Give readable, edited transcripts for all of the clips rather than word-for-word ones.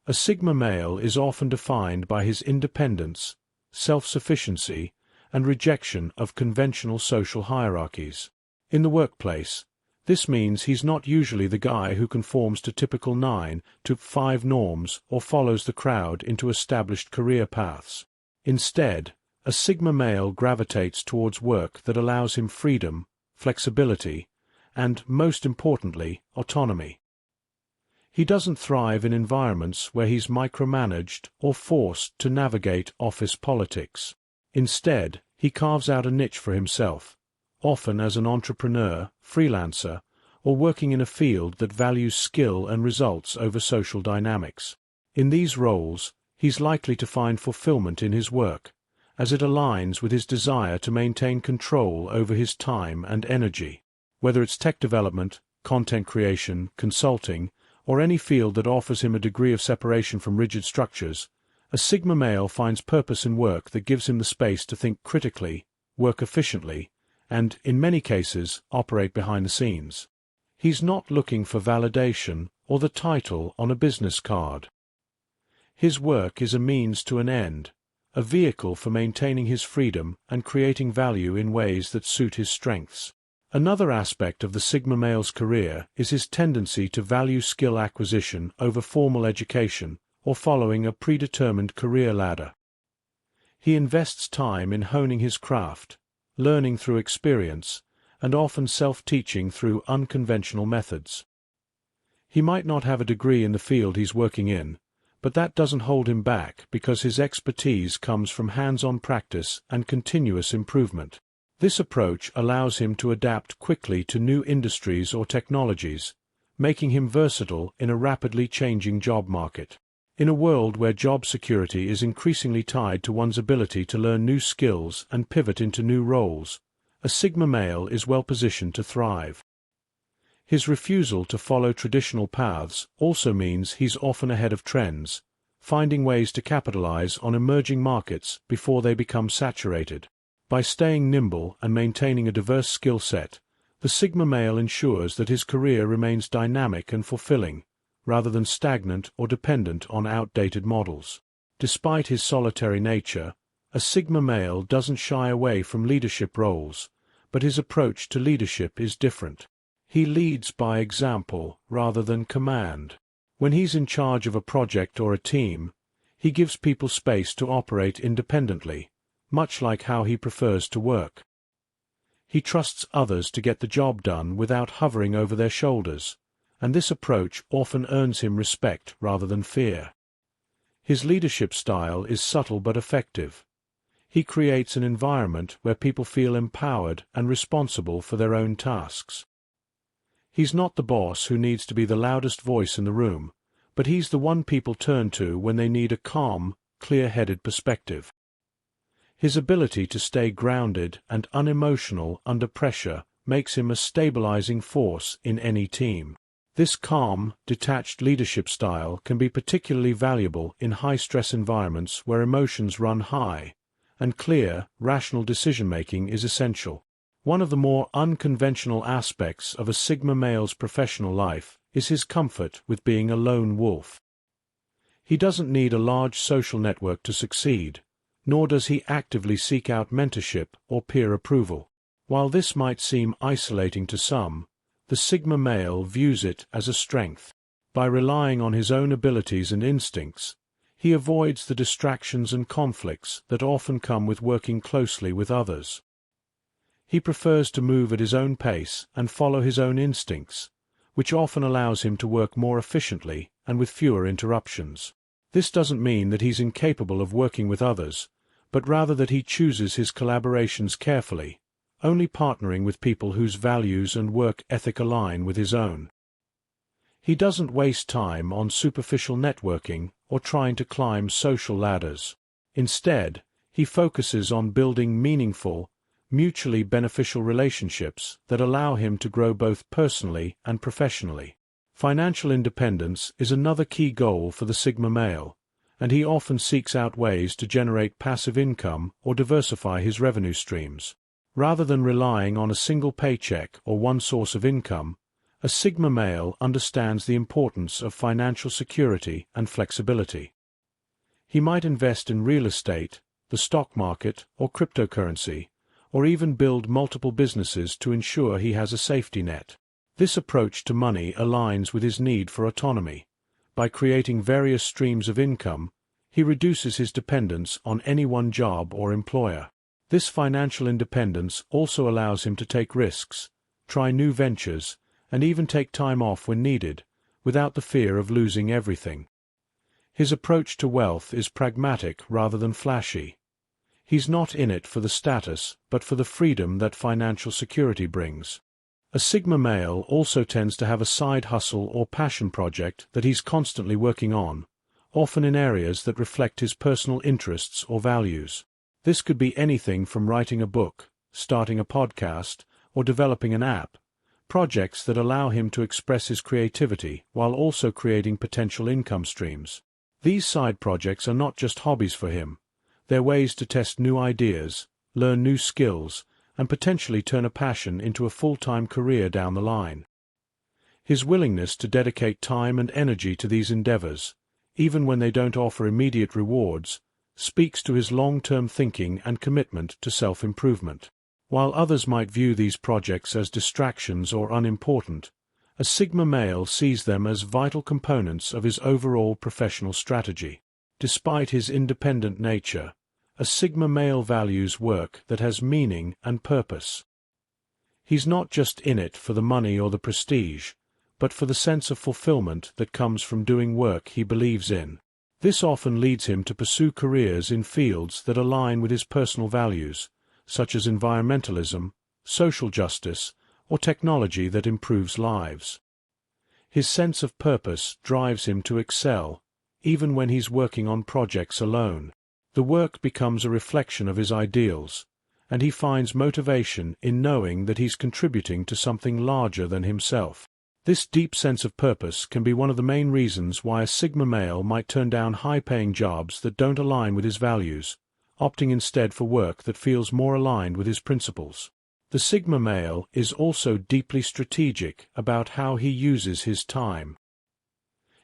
A Sigma male is often defined by his independence, self-sufficiency, and rejection of conventional social hierarchies. In the workplace, this means he's not usually the guy who conforms to typical 9 to 5 norms or follows the crowd into established career paths. Instead, a Sigma male gravitates towards work that allows him freedom, flexibility, and, most importantly, autonomy. He doesn't thrive in environments where he's micromanaged or forced to navigate office politics. Instead, he carves out a niche for himself, often as an entrepreneur, freelancer, or working in a field that values skill and results over social dynamics. In these roles, he's likely to find fulfillment in his work, as it aligns with his desire to maintain control over his time and energy. Whether it's tech development, content creation, consulting, or any field that offers him a degree of separation from rigid structures, a Sigma male finds purpose in work that gives him the space to think critically, work efficiently, and, in many cases, operate behind the scenes. He's not looking for validation or the title on a business card. His work is a means to an end, a vehicle for maintaining his freedom and creating value in ways that suit his strengths. Another aspect of the Sigma male's career is his tendency to value skill acquisition over formal education or following a predetermined career ladder. He invests time in honing his craft, learning through experience, and often self-teaching through unconventional methods. He might not have a degree in the field he's working in, but that doesn't hold him back because his expertise comes from hands-on practice and continuous improvement. This approach allows him to adapt quickly to new industries or technologies, making him versatile in a rapidly changing job market. In a world where job security is increasingly tied to one's ability to learn new skills and pivot into new roles, a Sigma male is well positioned to thrive. His refusal to follow traditional paths also means he's often ahead of trends, finding ways to capitalize on emerging markets before they become saturated. By staying nimble and maintaining a diverse skill set, the Sigma male ensures that his career remains dynamic and fulfilling, rather than stagnant or dependent on outdated models. Despite his solitary nature, a Sigma male doesn't shy away from leadership roles, but his approach to leadership is different. He leads by example rather than command. When he's in charge of a project or a team, he gives people space to operate independently, much like how he prefers to work. He trusts others to get the job done without hovering over their shoulders, and this approach often earns him respect rather than fear. His leadership style is subtle but effective. He creates an environment where people feel empowered and responsible for their own tasks. He's not the boss who needs to be the loudest voice in the room, but he's the one people turn to when they need a calm, clear-headed perspective. His ability to stay grounded and unemotional under pressure makes him a stabilizing force in any team. This calm, detached leadership style can be particularly valuable in high-stress environments where emotions run high, and clear, rational decision-making is essential. One of the more unconventional aspects of a Sigma male's professional life is his comfort with being a lone wolf. He doesn't need a large social network to succeed, nor does he actively seek out mentorship or peer approval. While this might seem isolating to some, the Sigma male views it as a strength. By relying on his own abilities and instincts, he avoids the distractions and conflicts that often come with working closely with others. He prefers to move at his own pace and follow his own instincts, which often allows him to work more efficiently and with fewer interruptions. This doesn't mean that he's incapable of working with others, but rather that he chooses his collaborations carefully, only partnering with people whose values and work ethic align with his own. He doesn't waste time on superficial networking or trying to climb social ladders. Instead, he focuses on building meaningful, mutually beneficial relationships that allow him to grow both personally and professionally. Financial independence is another key goal for the Sigma male, and he often seeks out ways to generate passive income or diversify his revenue streams. Rather than relying on a single paycheck or one source of income, A Sigma male understands the importance of financial security and flexibility. He might invest in real estate, the stock market, or cryptocurrency, or even build multiple businesses to ensure he has a safety net. This approach to money aligns with his need for autonomy. By creating various streams of income, he reduces his dependence on any one job or employer. This financial independence also allows him to take risks, try new ventures, and even take time off when needed, without the fear of losing everything. His approach to wealth is pragmatic rather than flashy. He's not in it for the status, but for the freedom that financial security brings. A Sigma male also tends to have a side hustle or passion project that he's constantly working on, often in areas that reflect his personal interests or values. This could be anything from writing a book, starting a podcast, or developing an app, projects that allow him to express his creativity while also creating potential income streams. These side projects are not just hobbies for him. They're ways to test new ideas, learn new skills, and potentially turn a passion into a full-time career down the line. His willingness to dedicate time and energy to these endeavors, even when they don't offer immediate rewards, speaks to his long-term thinking and commitment to self-improvement. While others might view these projects as distractions or unimportant, a Sigma male sees them as vital components of his overall professional strategy. Despite his independent nature, a Sigma male values work that has meaning and purpose. He's not just in it for the money or the prestige, but for the sense of fulfillment that comes from doing work he believes in. This often leads him to pursue careers in fields that align with his personal values, such as environmentalism, social justice, or technology that improves lives. His sense of purpose drives him to excel, even when he's working on projects alone. The work becomes a reflection of his ideals, and he finds motivation in knowing that he's contributing to something larger than himself. This deep sense of purpose can be one of the main reasons why a Sigma male might turn down high-paying jobs that don't align with his values, opting instead for work that feels more aligned with his principles. The Sigma male is also deeply strategic about how he uses his time.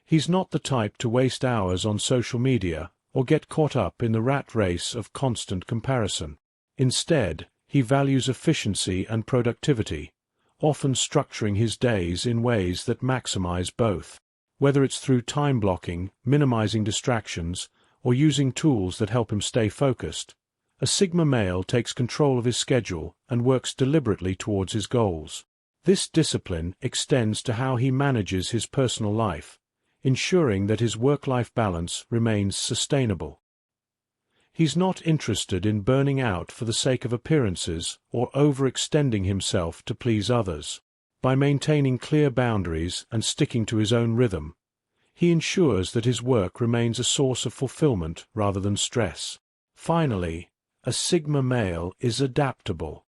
He's not the type to waste hours on social media or get caught up in the rat race of constant comparison. Instead, he values efficiency and productivity, often structuring his days in ways that maximize both. Whether it's through time blocking, minimizing distractions, or using tools that help him stay focused, a Sigma male takes control of his schedule and works deliberately towards his goals. This discipline extends to how he manages his personal life, ensuring that his work-life balance remains sustainable. He's not interested in burning out for the sake of appearances or overextending himself to please others. By maintaining clear boundaries and sticking to his own rhythm, he ensures that his work remains a source of fulfillment rather than stress. Finally, a Sigma male is adaptable.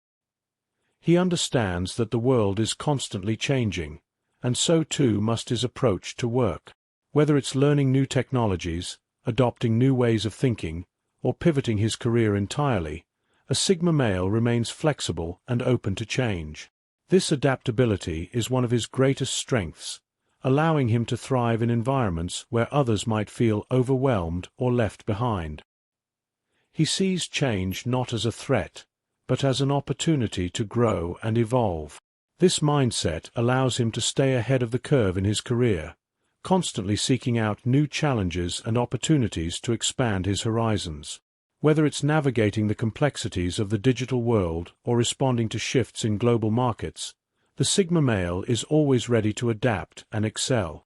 He understands that the world is constantly changing, and so too must his approach to work. Whether it's learning new technologies, adopting new ways of thinking, or pivoting his career entirely, a Sigma male remains flexible and open to change. This adaptability is one of his greatest strengths, allowing him to thrive in environments where others might feel overwhelmed or left behind. He sees change not as a threat, but as an opportunity to grow and evolve. This mindset allows him to stay ahead of the curve in his career, constantly seeking out new challenges and opportunities to expand his horizons. Whether it's navigating the complexities of the digital world or responding to shifts in global markets, the Sigma male is always ready to adapt and excel.